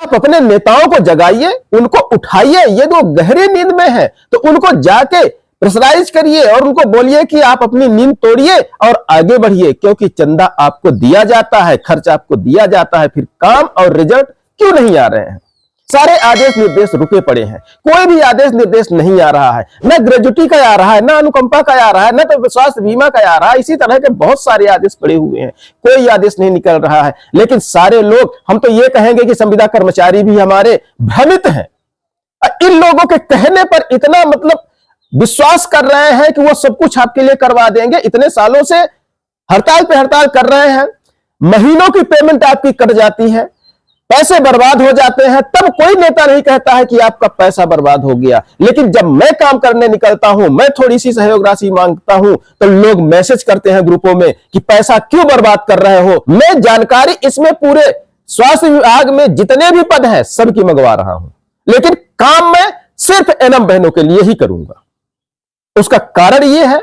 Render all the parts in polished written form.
आप अपने नेताओं को जगाइए, उनको उठाइए। ये जो गहरी नींद में है तो उनको जाके प्रेशराइज करिए और उनको बोलिए कि आप अपनी नींद तोड़िए और आगे बढ़िए, क्योंकि चंदा आपको दिया जाता है, खर्च आपको दिया जाता है, फिर काम और रिजल्ट क्यों नहीं आ रहे हैं? सारे आदेश निर्देश रुके पड़े हैं, कोई भी आदेश निर्देश नहीं आ रहा है, न ग्रेजुटी का आ रहा है, न अनुकंपा का आ रहा है, न तो स्वास्थ्य बीमा का आ रहा है। इसी तरह के बहुत सारे आदेश पड़े हुए हैं, कोई आदेश नहीं निकल रहा है। लेकिन सारे लोग, हम तो ये कहेंगे कि संविदा कर्मचारी भी हमारे भ्रमित हैं। इन लोगों के कहने पर इतना विश्वास कर रहे हैं कि वो सब कुछ आपके लिए करवा देंगे। इतने सालों से हड़ताल पे हड़ताल कर रहे हैं, महीनों की पेमेंट आपकी कट जाती है, पैसे बर्बाद हो जाते हैं, तब कोई नेता नहीं कहता है कि आपका पैसा बर्बाद हो गया। लेकिन जब मैं काम करने निकलता हूं, मैं थोड़ी सी सहयोग राशि मांगता हूं, तो लोग मैसेज करते हैं ग्रुपों में कि पैसा क्यों बर्बाद कर रहे हो। मैं जानकारी इसमें पूरे स्वास्थ्य विभाग में जितने भी पद हैं सबकी मंगवा रहा हूं, लेकिन काम मैं सिर्फ एनएम बहनों के लिए ही करूंगा। उसका कारण यह है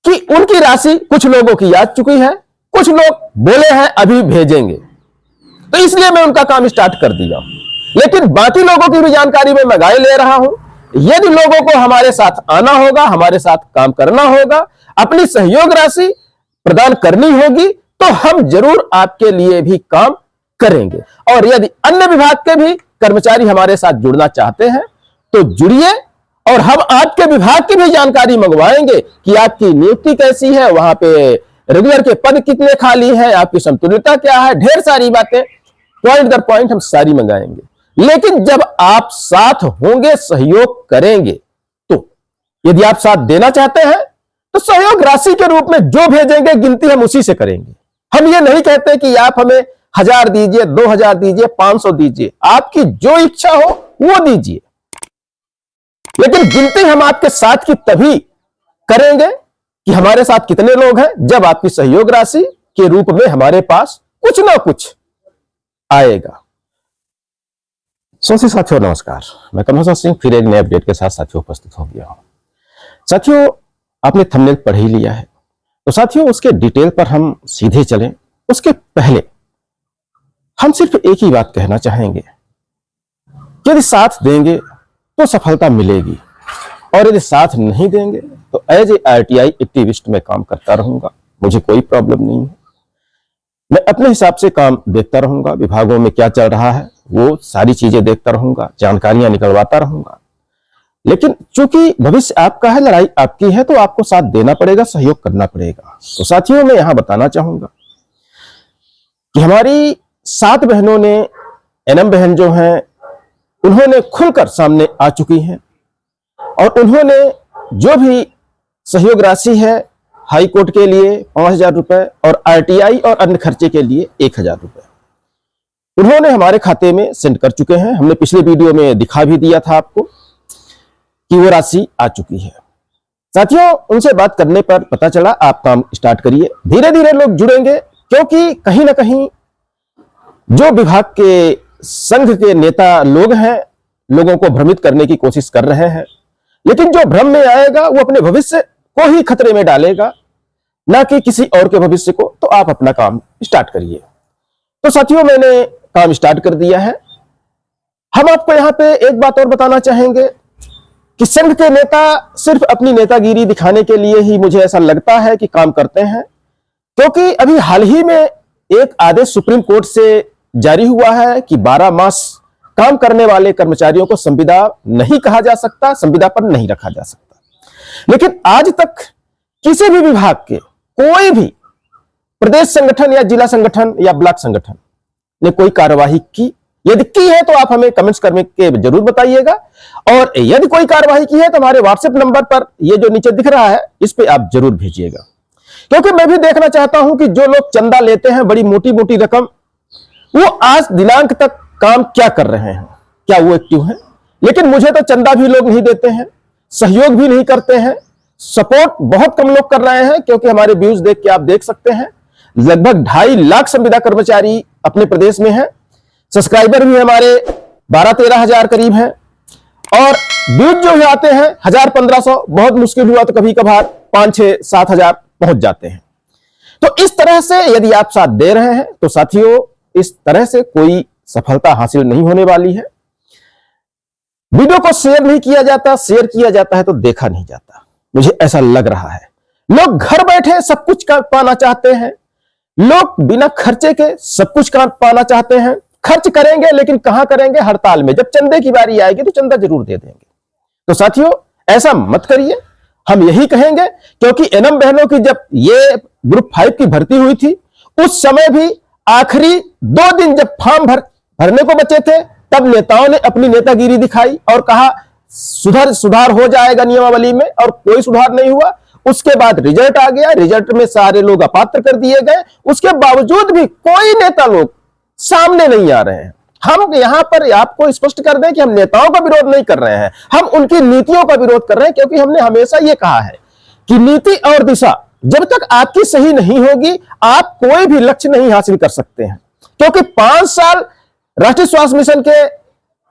कि उनकी राशि कुछ लोगों की आ चुकी है, कुछ लोग बोले हैं अभी भेजेंगे, तो इसलिए मैं उनका काम स्टार्ट कर दिया। लेकिन बाकी लोगों की भी जानकारी में गाय ले रहा हूं। यदि लोगों को हमारे साथ आना होगा, हमारे साथ काम करना होगा, अपनी सहयोग राशि प्रदान करनी होगी, तो हम जरूर आपके लिए भी काम करेंगे। और यदि अन्य विभाग के भी कर्मचारी हमारे साथ जुड़ना चाहते हैं तो जुड़िए, और हम आपके विभाग की भी जानकारी मंगवाएंगे कि आपकी नियुक्ति कैसी है, वहां पे रेगुलर के पद कितने खाली हैं, आपकी समतुल्यता क्या है, ढेर सारी बातें पॉइंट दर पॉइंट हम सारी मंगाएंगे। लेकिन जब आप साथ होंगे, सहयोग करेंगे, तो यदि आप साथ देना चाहते हैं तो सहयोग राशि के रूप में जो भेजेंगे गिनती हम उसी से करेंगे। हम ये नहीं कहते कि आप हमें 1000 दीजिए, 2000 दीजिए, 500 दीजिए, आपकी जो इच्छा हो वो दीजिए, लेकिन गिनती हम आपके साथ की तभी करेंगे कि हमारे साथ कितने लोग हैं, जब आपकी सहयोग राशि के रूप में हमारे पास कुछ ना कुछ आएगा। साथियों नमस्कार, मैं कमल सिंह फिर एक नए अपडेट के साथ साथियों उपस्थित हो गया हूं। साथियों, आपने थंबनेल पढ़ ही लिया है, तो साथियों उसके डिटेल पर हम सीधे चलें। उसके पहले हम सिर्फ एक ही बात कहना चाहेंगे, यदि साथ देंगे तो सफलता मिलेगी, और यदि साथ नहीं देंगे तो एज ए आरटीआई एक्टिविस्ट में काम करता रहूंगा, मुझे कोई प्रॉब्लम नहीं है। मैं अपने हिसाब से काम देखता रहूंगा, विभागों में क्या चल रहा है वो सारी चीजें देखता रहूंगा, जानकारियां निकलवाता रहूंगा। लेकिन चूंकि भविष्य आपका है, लड़ाई आपकी है, तो आपको साथ देना पड़ेगा, सहयोग करना पड़ेगा। तो साथियों, मैं यहां बताना चाहूंगा कि हमारी 7 बहनों ने, एनएम बहन जो हैं, उन्होंने खुलकर सामने आ चुकी हैं और उन्होंने जो भी सहयोग राशि है हाई कोर्ट के लिए 5000 रुपए और आरटीआई और अन्य खर्चे के लिए 1000 रुपए उन्होंने हमारे खाते में सेंड कर चुके हैं। हमने पिछले वीडियो में दिखा भी दिया था आपको कि वो राशि आ चुकी है। साथियों, उनसे बात करने पर पता चला आप काम स्टार्ट करिए, धीरे धीरे लोग जुड़ेंगे, क्योंकि कहीं ना कहीं जो विभाग के संघ के नेता लोग हैं, लोगों को भ्रमित करने की कोशिश कर रहे हैं, लेकिन जो भ्रम में आएगा वो अपने भविष्य को ही खतरे में डालेगा, ना कि किसी और के भविष्य को। तो आप अपना काम स्टार्ट करिए। तो साथियों, मैंने काम स्टार्ट कर दिया है। हम आपको यहां पे एक बात और बताना चाहेंगे कि संघ के नेता सिर्फ अपनी नेतागिरी दिखाने के लिए ही, मुझे ऐसा लगता है, कि काम करते हैं, क्योंकि अभी हाल ही में एक आदेश सुप्रीम कोर्ट से जारी हुआ है कि 12 मास काम करने वाले कर्मचारियों को संविदा नहीं कहा जा सकता, संविदा पर नहीं रखा जा सकता। लेकिन आज तक किसी भी विभाग के कोई भी प्रदेश संगठन या जिला संगठन या ब्लॉक संगठन ने कोई कार्यवाही की, यदि की है तो आप हमें कमेंट्स करके जरूर बताइएगा, और यदि कोई कार्यवाही की है तो हमारे व्हाट्सएप नंबर पर, ये जो नीचे दिख रहा है, इस पे आप जरूर भेजिएगा। क्योंकि मैं भी देखना चाहता हूं कि जो लोग चंदा लेते हैं बड़ी मोटी मोटी रकम, वो आज दिनांक तक काम क्या कर रहे हैं, क्या वो एक्टिव हैं। लेकिन मुझे तो चंदा भी लोग नहीं देते हैं, सहयोग भी नहीं करते हैं, सपोर्ट बहुत कम लोग कर रहे हैं, क्योंकि हमारे व्यूज देख के आप देख सकते हैं लगभग 2.5 लाख संविदा कर्मचारी अपने प्रदेश में हैं, सब्सक्राइबर भी हमारे 12-13 हजार करीब हैं, और व्यूज जो आते हैं 1000-1500, बहुत मुश्किल हुआ तो कभी कभार 5-6-7 हजार पहुंच जाते हैं। तो इस तरह से यदि आप साथ दे रहे हैं तो साथियों, इस तरह से कोई सफलता हासिल नहीं होने वाली है। वीडियो को शेयर नहीं किया जाता, शेयर किया जाता है तो देखा नहीं जाता, मुझे ऐसा लग रहा है। लोग घर बैठे सब कुछ पाना चाहते हैं, लोग बिना खर्चे के सब कुछ पाना चाहते हैं। खर्च करेंगे लेकिन कहां करेंगे? हड़ताल में। जब चंदे की बारी आएगी तो चंदा जरूर दे देंगे। तो साथियों ऐसा मत करिए, हम यही कहेंगे, क्योंकि एनएम बहनों की जब ये ग्रुप 5 की भर्ती हुई थी उस समय भी आखिरी 2 दिन जब फॉर्म भरने को बचे थे तब नेताओं ने अपनी नेतागिरी दिखाई और कहा सुधार हो जाएगा नियमावली में, और कोई सुधार नहीं हुआ। उसके बाद रिजल्ट आ गया, रिजल्ट में सारे लोग अपात्र कर दिए गए। उसके बावजूद भी कोई नेता लोग सामने नहीं आ रहे हैं। हम यहां पर आपको स्पष्ट कर दें कि हम नेताओं का विरोध नहीं कर रहे हैं, हम उनकी नीतियों का विरोध कर रहे हैं, क्योंकि हमने हमेशा यह कहा है कि नीति और दिशा जब तक आपकी सही नहीं होगी आप कोई भी लक्ष्य नहीं हासिल कर सकते हैं। क्योंकि 5 साल राष्ट्रीय स्वास्थ्य मिशन के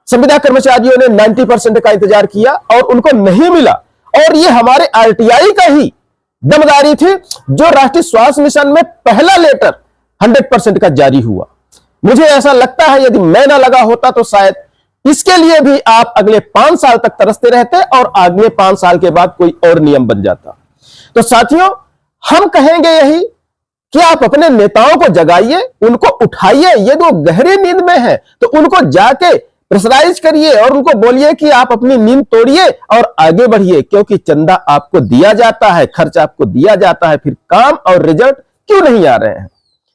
संविदा कर्मचारियों ने 90% का इंतजार किया और उनको नहीं मिला, और ये हमारे आरटीआई का ही दमदारी थी जो राष्ट्रीय स्वास्थ्य मिशन में पहला लेटर 100% का जारी हुआ। मुझे ऐसा लगता है यदि मैं ना लगा होता तो शायद इसके लिए भी आप अगले 5 साल तक तरसते रहते और अगले 5 साल के बाद कोई और नियम बन जाता। तो साथियों हम कहेंगे यही कि आप अपने नेताओं को जगाइए, उनको उठाइए। ये जो गहरी नींद में है तो उनको जाके प्रेशराइज करिए और उनको बोलिए कि आप अपनी नींद तोड़िए और आगे बढ़िए, क्योंकि चंदा आपको दिया जाता है, खर्च आपको दिया जाता है, फिर काम और रिजल्ट क्यों नहीं आ रहे हैं?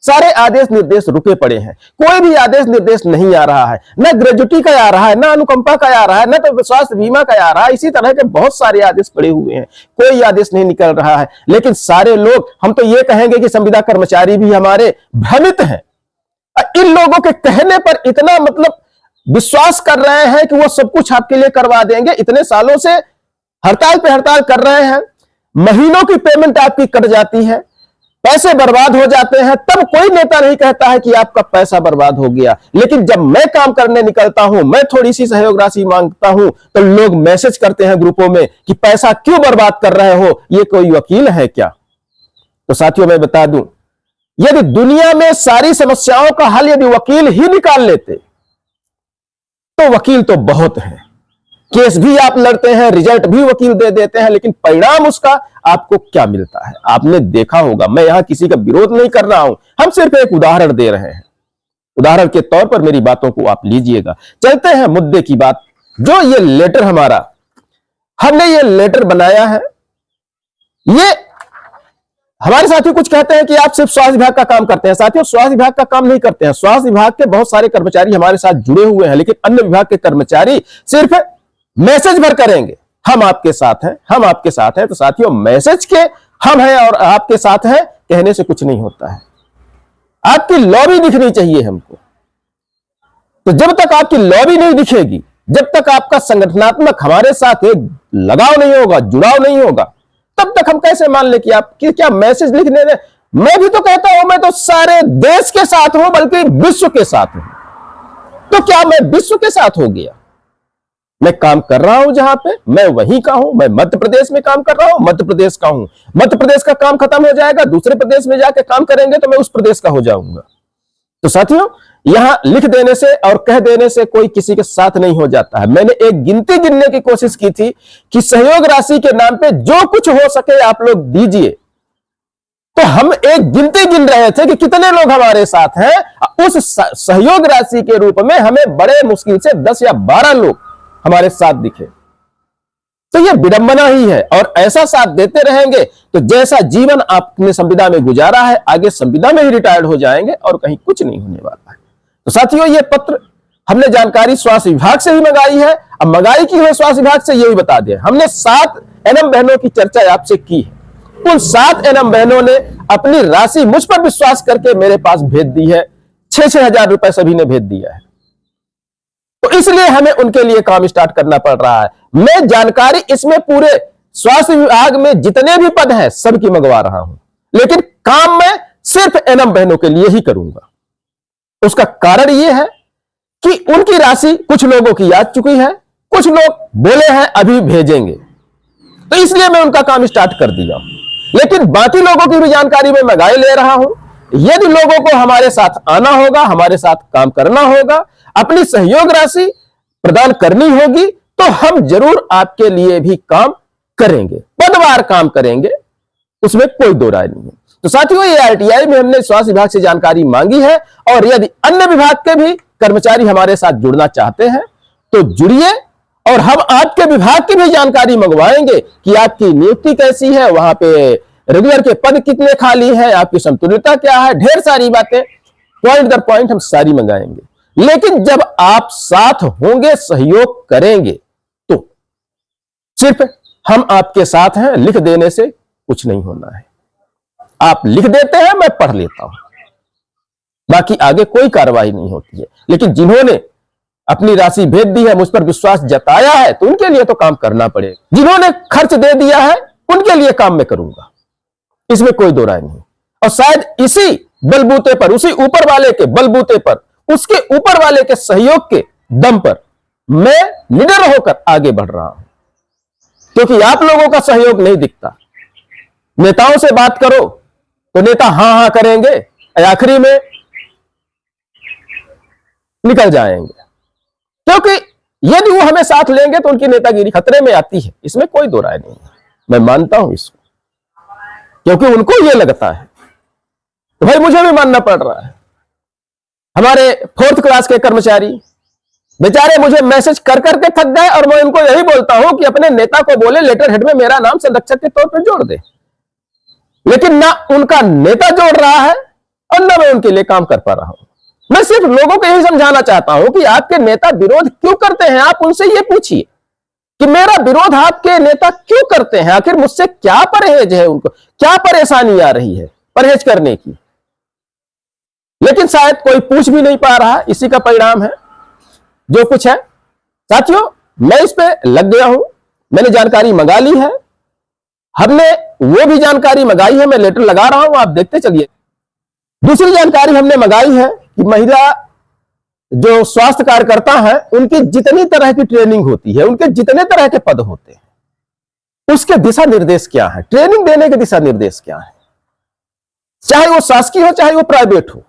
सारे आदेश निर्देश रुके पड़े हैं, कोई भी आदेश निर्देश नहीं आ रहा है, न ग्रेजुटी का आ रहा है, न अनुकंपा का आ रहा है, न तो स्वास्थ्य बीमा का आ रहा है। इसी तरह के बहुत सारे आदेश पड़े हुए हैं, कोई आदेश नहीं निकल रहा है। लेकिन सारे लोग, हम तो ये कहेंगे कि संविदा कर्मचारी भी हमारे भ्रमित हैं, इन लोगों के कहने पर इतना विश्वास कर रहे हैं कि वो सब कुछ आपके लिए करवा देंगे। इतने सालों से हड़ताल पे हड़ताल कर रहे हैं, महीनों की पेमेंट आपकी कट जाती है, पैसे बर्बाद हो जाते हैं, तब कोई नेता नहीं कहता है कि आपका पैसा बर्बाद हो गया। लेकिन जब मैं काम करने निकलता हूं, मैं थोड़ी सी सहयोग राशि मांगता हूं, तो लोग मैसेज करते हैं ग्रुपों में कि पैसा क्यों बर्बाद कर रहे हो, ये कोई वकील है क्या? तो साथियों मैं बता दूं, यदि दुनिया में सारी समस्याओं का हल यदि वकील ही निकाल लेते तो वकील तो बहुत है, केस भी आप लड़ते हैं, रिजल्ट भी वकील दे देते हैं, लेकिन परिणाम उसका आपको क्या मिलता है आपने देखा होगा। मैं यहां किसी का विरोध नहीं कर रहा हूं, हम सिर्फ एक उदाहरण दे रहे हैं। उदाहरण के तौर पर मेरी बातों को आप लीजिएगा। चलते हैं मुद्दे की बात। जो ये लेटर हमने ये लेटर बनाया है, ये हमारे साथी कुछ कहते हैं कि आप सिर्फ स्वास्थ्य विभाग का काम करते हैं। साथियों स्वास्थ्य विभाग का काम नहीं करते हैं, स्वास्थ्य विभाग के बहुत सारे कर्मचारी हमारे साथ जुड़े हुए हैं, लेकिन अन्य विभाग के कर्मचारी सिर्फ मैसेज भर करेंगे हम आपके साथ हैं, हम आपके साथ हैं। तो साथियों मैसेज के हम हैं और आपके साथ हैं कहने से कुछ नहीं होता है, आपकी लॉबी दिखनी चाहिए हमको। तो जब तक आपकी लॉबी नहीं दिखेगी, जब तक आपका संगठनात्मक हमारे साथ एक लगाव नहीं होगा, जुड़ाव नहीं होगा, तब तक हम कैसे मान ले कि आप क्या मैसेज लिखने में। मैं भी तो कहता हूं मैं तो सारे देश के साथ हूं, बल्कि विश्व के साथ हूं। तो क्या मैं विश्व के साथ हो गया? मैं काम कर रहा हूं जहां पे, मैं वहीं का हूं। मैं मध्य प्रदेश में काम कर रहा हूं, मध्य प्रदेश का हूं। मध्य प्रदेश का काम खत्म हो जाएगा, दूसरे प्रदेश में जाके काम करेंगे तो मैं उस प्रदेश का हो जाऊंगा। तो साथियों यहां लिख देने से और कह देने से कोई किसी के साथ नहीं हो जाता है। मैंने एक गिनती गिनने की कोशिश की थी कि सहयोग राशि के नाम पे जो कुछ हो सके आप लोग दीजिए। तो हम एक गिनती गिन रहे थे कि कितने लोग हमारे साथ हैं। उस सहयोग राशि के रूप में हमें बड़े मुश्किल से 10 या 12 लोग हमारे साथ दिखे। तो यह विडंबना ही है, और ऐसा साथ देते रहेंगे तो जैसा जीवन आपने संविदा में गुजारा है, आगे संविदा में ही रिटायर्ड हो जाएंगे और कहीं कुछ नहीं होने वाला है। तो साथियों ये पत्र हमने जानकारी स्वास्थ्य विभाग से ही मंगाई है। अब मंगाई की है स्वास्थ्य विभाग से, यही बता दें हमने 7 एनएम बहनों की चर्चा आपसे की है। उन 7 एनएम बहनों ने अपनी राशि मुझ पर विश्वास करके मेरे पास भेज दी है। 6-6 हजार रुपए सभी ने भेज दिया है। तो इसलिए हमें उनके लिए काम स्टार्ट करना पड़ रहा है। मैं जानकारी इसमें पूरे स्वास्थ्य विभाग में जितने भी पद हैं सबकी मंगवा रहा हूं, लेकिन काम मैं सिर्फ एनएम बहनों के लिए ही करूंगा। उसका कारण यह है कि उनकी राशि कुछ लोगों की आ चुकी है, कुछ लोग बोले हैं अभी भेजेंगे, तो इसलिए मैं उनका काम स्टार्ट कर दिया। लेकिन बाकी लोगों की भी जानकारी मैं मंगाए ले रहा हूं। यदि लोगों को हमारे साथ आना होगा, हमारे साथ काम करना होगा, अपनी सहयोग राशि प्रदान करनी होगी तो हम जरूर आपके लिए भी काम करेंगे, पदवार काम करेंगे, उसमें कोई दो राय नहीं है। तो साथियों, ये आरटीआई में हमने स्वास्थ्य विभाग से जानकारी मांगी है और यदि अन्य विभाग के भी कर्मचारी हमारे साथ जुड़ना चाहते हैं तो जुड़िए और हम आपके विभाग की भी जानकारी मंगवाएंगे कि आपकी नियुक्ति कैसी है, वहां पे रेगुलर के पद कितने खाली हैं, आपकी समतुल्यता क्या है, ढेर सारी बातें पॉइंट दर पॉइंट हम सारी मंगाएंगे। लेकिन जब आप साथ होंगे, सहयोग करेंगे, तो सिर्फ हम आपके साथ हैं, लिख देने से कुछ नहीं होना है। आप लिख देते हैं, मैं पढ़ लेता हूं, बाकी आगे कोई कार्रवाई नहीं होती है। लेकिन जिन्होंने अपनी राशि भेज दी है, मुझ पर विश्वास जताया है, तो उनके लिए तो काम करना पड़ेगा। जिन्होंने खर्च दे दिया है उनके लिए काम मैं करूंगा, इसमें कोई दो राय नहीं। और शायद इसी बलबूते पर, उसी ऊपर वाले के बलबूते पर, उसके ऊपर वाले के सहयोग के दम पर मैं निडर होकर आगे बढ़ रहा हूं, क्योंकि आप लोगों का सहयोग नहीं दिखता। नेताओं से बात करो तो नेता हां हां करेंगे, आखिरी में निकल जाएंगे, क्योंकि यदि वो हमें साथ लेंगे तो उनकी नेतागिरी खतरे में आती है, इसमें कोई दो राय नहीं है। मैं मानता हूं इसको, क्योंकि उनको ये लगता है, तो भाई मुझे भी मानना पड़ रहा है। हमारे 4th क्लास के कर्मचारी बेचारे मुझे मैसेज कर करके थक गए और मैं उनको यही बोलता हूं कि अपने नेता को बोले लेटर हेड में मेरा नाम संरक्षक के तौर पर जोड़ दे, लेकिन ना उनका नेता जोड़ रहा है और ना मैं उनके लिए काम कर पा रहा हूं। मैं सिर्फ लोगों को यही समझाना चाहता हूं कि आपके नेता विरोध क्यों करते हैं, आप उनसे यह पूछिए कि मेरा विरोध आपके नेता क्यों करते हैं, आखिर मुझसे क्या परहेज है, उनको क्या परेशानी आ रही है परहेज करने की। लेकिन शायद कोई पूछ भी नहीं पा रहा, इसी का परिणाम है जो कुछ है। साथियों, मैं इस पे लग गया हूं, मैंने जानकारी मंगा ली है, हमने वो भी जानकारी मंगाई है, मैं लेटर लगा रहा हूं, आप देखते चलिए। दूसरी जानकारी हमने मंगाई है कि महिला जो स्वास्थ्य कार्यकर्ता है उनकी जितनी तरह की ट्रेनिंग होती है, उनके जितने तरह के पद होते हैं, उसके दिशा निर्देश क्या है, ट्रेनिंग देने के दिशा निर्देश क्या है, चाहे वो शासकीय हो चाहे वो प्राइवेट हो।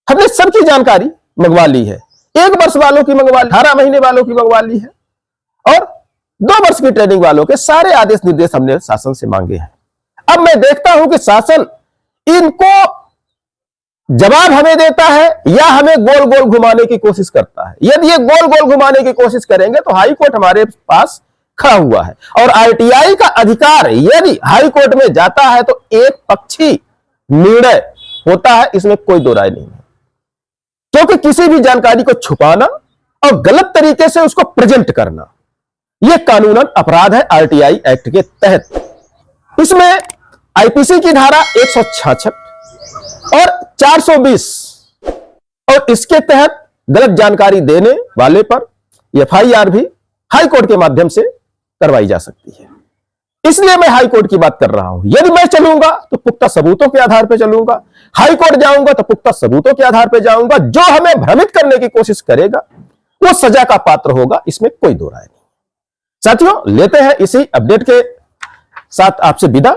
हमने सबकी जानकारी मंगवा ली है, 1 वर्ष वालों की मंगवा ली, 18 महीने वालों की मंगवा ली है और 2 वर्ष की ट्रेनिंग वालों के सारे आदेश निर्देश हमने शासन से मांगे हैं। अब मैं देखता हूं कि शासन इनको जवाब हमें देता है या हमें गोल गोल घुमाने की कोशिश करता है। यदि ये गोल गोल घुमाने की कोशिश करेंगे तो हाई कोर्ट हमारे पास खड़ा हुआ है और आरटीआई का अधिकार यदि हाई कोर्ट में जाता है तो एक पक्षी निर्णय होता है, इसमें कोई दो राय नहीं है। क्योंकि किसी भी जानकारी को छुपाना और गलत तरीके से उसको प्रेजेंट करना यह कानूनन अपराध है आरटीआई एक्ट के तहत। इसमें आईपीसी की धारा 166 और 420 और इसके तहत गलत जानकारी देने वाले पर एफआईआर भी हाई कोर्ट के माध्यम से करवाई जा सकती है। इसलिए मैं हाई कोर्ट की बात कर रहा हूं। यदि मैं चलूंगा तो पुख्ता सबूतों के आधार पर चलूंगा, हाई कोर्ट जाऊंगा तो पुख्ता सबूतों के आधार पर जाऊंगा। जो हमें भ्रमित करने की कोशिश करेगा वो सजा का पात्र होगा, इसमें कोई दो राय नहीं। साथियों, लेते हैं इसी अपडेट के साथ आपसे विदा।